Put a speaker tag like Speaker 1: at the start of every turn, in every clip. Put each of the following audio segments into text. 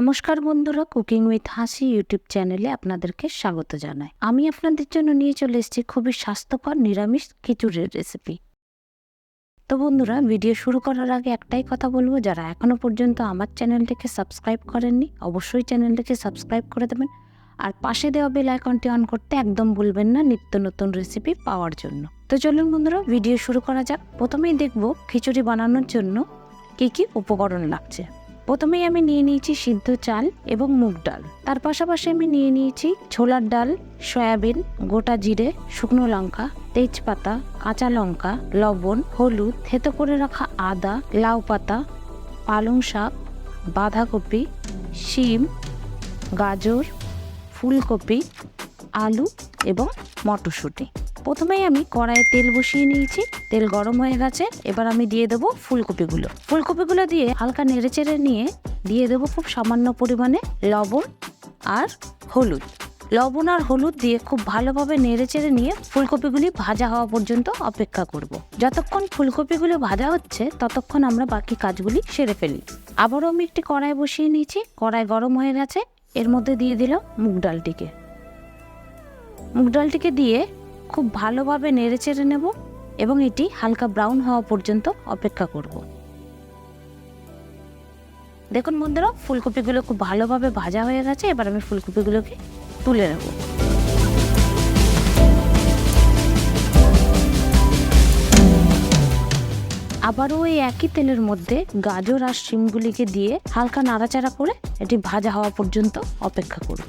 Speaker 1: নমস্কার বন্ধুরা, cooking with হাসি ইউটিউব চ্যানেলে আপনাদেরকে স্বাগত জানাই। আমি আপনাদের জন্য নিয়ে চলে এসেছি খুবই স্বাস্থ্যকর নিরামিষ খিচুড়ির রেসিপি। তো বন্ধুরা, ভিডিও শুরু করার আগে একটাই কথা বলবো, যারা এখনো পর্যন্ত আমার চ্যানেলটিকে সাবস্ক্রাইব করেননি অবশ্যই চ্যানেলটিকে সাবস্ক্রাইব করে দেবেন, আর পাশে দেওয়া বেল আইকনটি অন করতে একদম ভুলবেন না নিত্য নতুন রেসিপি পাওয়ার জন্য। তো চলুন বন্ধুরা, ভিডিও শুরু করা যাক। প্রথমেই দেখব খিচুড়ি বানানোর জন্য কি কি উপকরণ লাগছে। প্রথমেই আমি নিয়ে নিয়েছি সিদ্ধ চাল এবং মুগ ডাল। তার পাশাপাশি আমি নিয়ে নিয়েছি ছোলার ডাল, সয়াবিন, গোটা জিরে, শুকনো লঙ্কা, তেজপাতা, কাঁচা লঙ্কা, লবণ, হলুদ, থেতো করে রাখা আদা, লাউ পাতা, পালং শাক, বাঁধাকপি, শিম, গাজর, ফুলকপি, আলু এবং মটরশুঁটি। প্রথমেই আমি কড়াইয়ে তেল বসিয়ে নিয়েছি। তেল গরম হয়ে গেছে, এবার আমি দিয়ে দেবো ফুলকপিগুলো দিয়ে হালকা নেড়েচেড়ে নিয়ে দিয়ে দেবো খুব সামান্য পরিমাণে লবণ আর হলুদ। লবণ আর হলুদ দিয়ে খুব ভালোভাবে নেড়েচেড়ে নিয়ে ফুলকপিগুলি ভাজা হওয়া পর্যন্ত অপেক্ষা করব। যতক্ষণ ফুলকপিগুলো ভাজা হচ্ছে ততক্ষণ আমরা বাকি কাজগুলি সেরে ফেলি। আবারও আমি একটি কড়াই বসিয়ে নিয়েছি। কড়াই গরম হয়ে গেছে, এর মধ্যে দিয়ে দিলাম মুগ ডালটিকে দিয়ে খুব ভালোভাবে নেড়েচেড়ে নেব এবং এটি হালকা ব্রাউন হওয়া পর্যন্ত অপেক্ষা করব। দেখুন বন্ধুরা, ফুলকপিগুলো খুব ভালোভাবে ভাজা হয়ে গেছে। এবার আমি ফুলকপিগুলোকে তুলে নেব। আবারও ওই একই তেলের মধ্যে গাজর আর শিমগুলিকে দিয়ে হালকা নাড়াচাড়া করে এটি ভাজা হওয়া পর্যন্ত অপেক্ষা করব।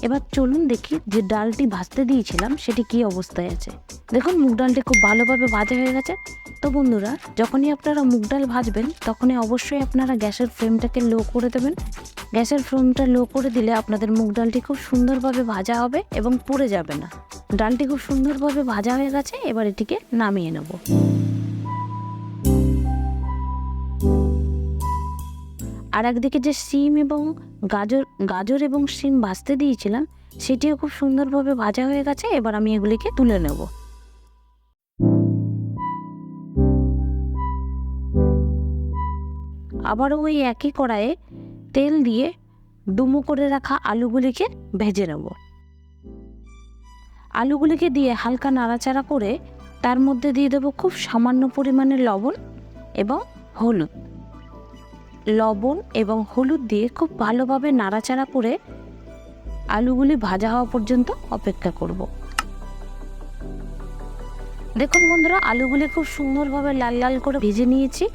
Speaker 1: এবার চলুন দেখি যে ডালটি ভাজতে দিয়েছিলাম সেটি কি অবস্থায় আছে। দেখুন মুগ ডালটি খুব ভালোভাবে ভাজা হয়ে গেছে। তো বন্ধুরা, যখনই আপনারা মুগ ডাল ভাজবেন তখনই অবশ্যই আপনারা গ্যাসের ফ্লেমটাকে লো করে দেবেন। গ্যাসের ফ্লেমটা লো করে দিলে আপনাদের মুগ ডালটি খুব সুন্দরভাবে ভাজা হবে এবং পুড়ে যাবে না। ডালটি খুব সুন্দরভাবে ভাজা হয়ে গেছে, এবার এটিকে নামিয়ে নেব। আর একদিকে যে শিম এবং গাজর এবং শিম ভাজতে দিয়েছিলাম সেটিও খুব সুন্দরভাবে ভাজা হয়ে গেছে। এবার আমি এগুলিকে তুলে নেব। আবারও ওই একই কড়াইয়ে তেল দিয়ে ডুমো করে রাখা আলুগুলিকে ভেজে নেব। আলুগুলিকে দিয়ে হালকা নাড়াচাড়া করে তার মধ্যে দিয়ে দেবো খুব সামান্য পরিমাণে লবণ এবং হলুদ। লবণ এবং হলুদ দিয়ে খুব ভালোভাবে নাড়াচাড়া করে আলুগুলি ভাজা হওয়া পর্যন্ত অপেক্ষা করব। দেখুন বন্ধুরা, আলুগুলি খুব সুন্দরভাবে লাল লাল করে ভেজে নিয়েছি।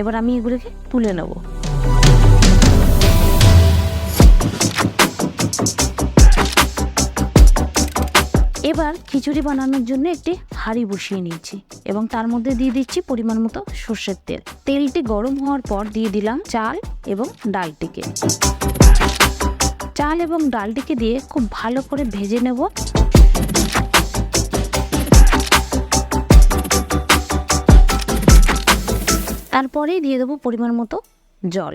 Speaker 1: এবার আমি এগুলিকে তুলে নেব। এবার খিচুড়ি বানানোর জন্য একটি হাঁড়ি বসিয়ে নিয়েছি এবং তার মধ্যে দিয়ে দিচ্ছি পরিমাণ মতো সর্ষের তেল। তেলটি গরম হওয়ার পর দিয়ে দিলাম চাল এবং ডালটিকে। চাল এবং ডালটিকে দিয়ে খুব ভালো করে ভেজে নেব। তারপরেই দিয়ে দেবো পরিমাণ মতো জল।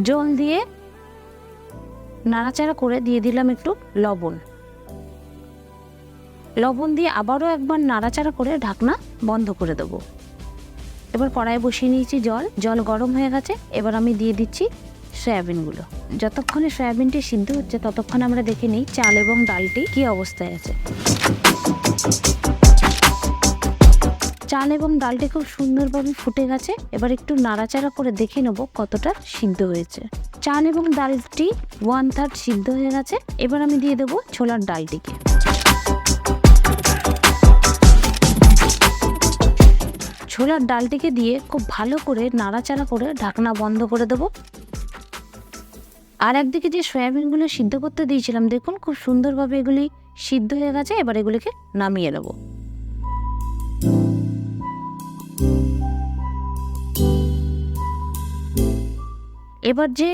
Speaker 1: জল দিয়ে নাড়াচাড়া করে দিয়ে দিলাম একটু লবণ দিয়ে আবারও একবার নাড়াচাড়া করে ঢাকনা বন্ধ করে দেবো। এবার কড়াই বসিয়ে নিয়েছি, জল গরম হয়ে গেছে। এবার আমি দিয়ে দিচ্ছি সয়াবিনগুলো। যতক্ষণে সয়াবিনটি সিদ্ধ হচ্ছে ততক্ষণ আমরা দেখে নিই চাল এবং ডালটি কি অবস্থায় আছে। চাল এবং ডালটি খুব সুন্দরভাবে ফুটে গেছে। এবার একটু নাড়াচাড়া করে দেখে নেব কতটা সিদ্ধ হয়েছে। চাল এবং ডালটি 1/3 সিদ্ধ হয়ে গেছে। এবার আমি দিয়ে দেবো ছোলার ডালটিকে। ছোলার ডালটিকে দিয়ে খুব ভালো করে নাড়াচাড়া করে ঢাকনা বন্ধ করে দেবো। আর একদিকে যে সয়াবিনগুলো সিদ্ধ করতে দিয়েছিলাম, দেখুন খুব সুন্দরভাবে এগুলি সিদ্ধ হয়ে গেছে। এবার এগুলিকে নামিয়ে নেব। এবার যে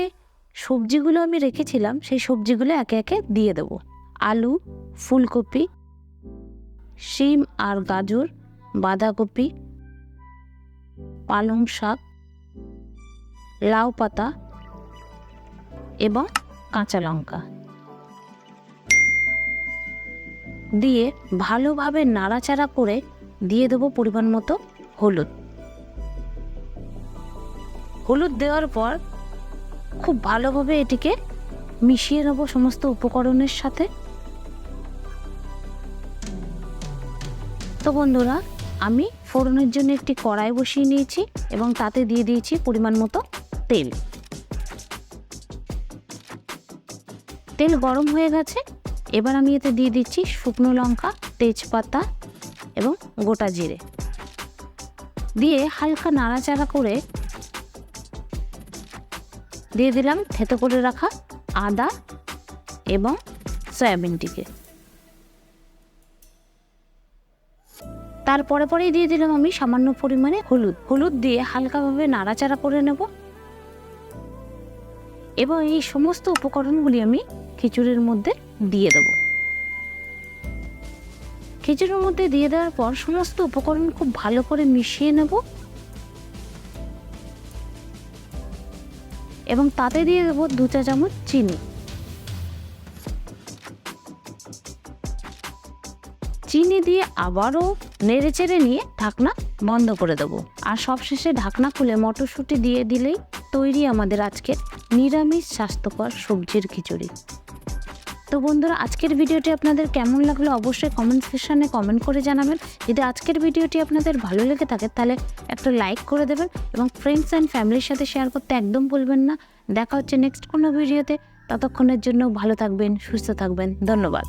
Speaker 1: সবজিগুলো আমি রেখেছিলাম সেই সবজিগুলো একে একে দিয়ে দেব। আলু, ফুলকপি, শিম আর গাজর, বাঁধাকপি, পালং শাক, লাউ পাতা এবং কাঁচা লঙ্কা দিয়ে ভালোভাবে নাড়াচাড়া করে দিয়ে দেবো পরিমাণ মতো হলুদ। হলুদ দেওয়ার পর খুব ভালোভাবে এটিকে মিশিয়ে নেব সমস্ত উপকরণের সাথে। তো বন্ধুরা, আমি ফোড়নের জন্য একটি কড়াই বসিয়ে নিয়েছি এবং তাতে দিয়ে দিয়েছি পরিমাণ মতো তেল। তেল গরম হয়ে গেছে, এবার আমি এতে দিয়ে দিচ্ছি শুকনো লঙ্কা, তেজপাতা এবং গোটা জিরে দিয়ে হালকা নাড়াচাড়া করে দিয়ে দিলাম থেতো করে রাখা আদা এবং সয়াবিনটিকে। তারপরে পরেই দিয়ে দিলাম আমি সামান্য পরিমাণে হলুদ দিয়ে হালকাভাবে নাড়াচাড়া করে নেব এবং এই সমস্ত উপকরণগুলি আমি খিচুড়ির মধ্যে দিয়ে দেব। খিচুড়ির মধ্যে দিয়ে দেওয়ার পর সমস্ত উপকরণ খুব ভালো করে মিশিয়ে নেব এবং তাতে দিয়ে দেবো 2 চা চামচ চিনি। চিনি দিয়ে আবারও নেড়েচেড়ে নিয়ে ঢাকনা বন্ধ করে দেবো। আর সবশেষে ঢাকনা খুলে মটরশুঁটি দিয়ে দিলেই তৈরি আমাদের আজকের নিরামিষ স্বাস্থ্যকর সবজির খিচুড়ি। তো বন্ধুরা, আজকের ভিডিওটি আপনাদের কেমন লাগলো অবশ্যই কমেন্ট সেকশনে কমেন্ট করে জানাবেন। যদি আজকের ভিডিওটি আপনাদের ভালো লেগে থাকে তাহলে একটা লাইক করে দেবেন এবং ফ্রেন্ডস অ্যান্ড ফ্যামিলির সাথে শেয়ার করতে একদম ভুলবেন না। দেখা হচ্ছে নেক্সট কোনো ভিডিওতে। ততক্ষণের জন্য ভালো থাকবেন, সুস্থ থাকবেন। ধন্যবাদ।